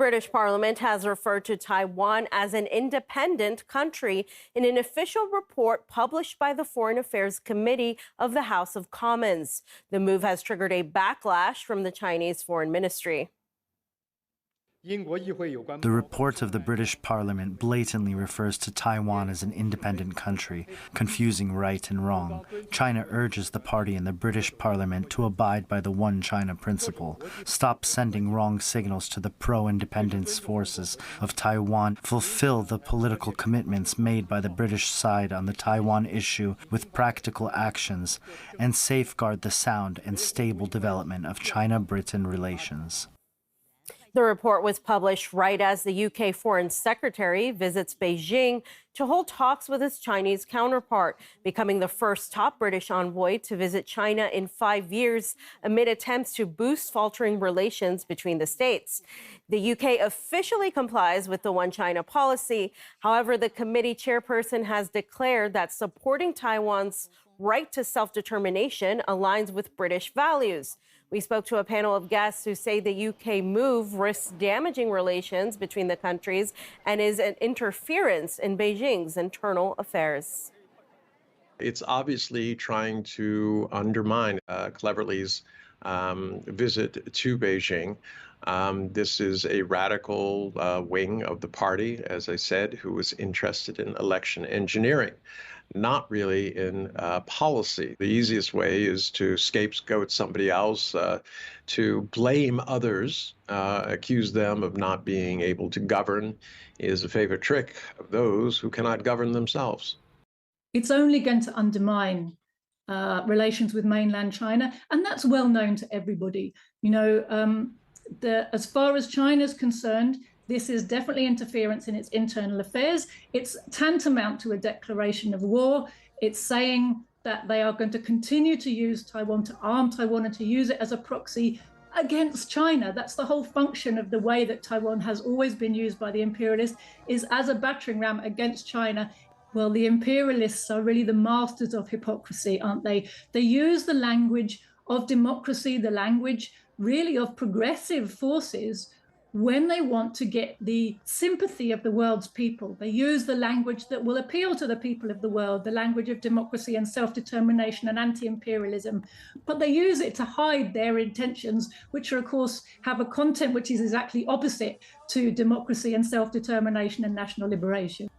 British Parliament has referred to Taiwan as an independent country in an official report published by the Foreign Affairs Committee of the House of Commons. The move has triggered a backlash from the Chinese Foreign Ministry. The report of the British Parliament blatantly refers to Taiwan as an independent country, confusing right and wrong. China urges the party in the British Parliament to abide by the One China principle, stop sending wrong signals to the pro-independence forces of Taiwan, fulfill the political commitments made by the British side on the Taiwan issue with practical actions, and safeguard the sound and stable development of China-Britain relations. The report was published right as the UK Foreign Secretary visits Beijing to hold talks with his Chinese counterpart, becoming the first top British envoy to visit China in 5 years amid attempts to boost faltering relations between the states. The UK officially complies with the One China policy. However, the committee chairperson has declared that supporting Taiwan's right to self-determination aligns with British values. We spoke to a panel of guests who say the UK move risks damaging relations between the countries and is an interference in Beijing's internal affairs. It's obviously trying to undermine Cleverly's visit to Beijing. This is a radical wing of the party, as I said, who was interested in election engineering, not really in policy. The easiest way is to scapegoat somebody else, to blame others, accuse them of not being able to govern is a favorite trick of those who cannot govern themselves. It's only going to undermine relations with mainland China, and that's well known to everybody. You know, as far as China's concerned, this is definitely interference in its internal affairs. It's tantamount to a declaration of war. It's saying that they are going to continue to use Taiwan, to arm Taiwan, and to use it as a proxy against China. That's the whole function of the way that Taiwan has always been used by the imperialists, is as a battering ram against China. Well, the imperialists are really the masters of hypocrisy, aren't they? They use the language of democracy, the language really of progressive forces, when they want to get the sympathy of the world's people. They use the language that will appeal to the people of the world, the language of democracy and self-determination and anti-imperialism. But they use it to hide their intentions, which are, of course, have a content which is exactly opposite to democracy and self-determination and national liberation.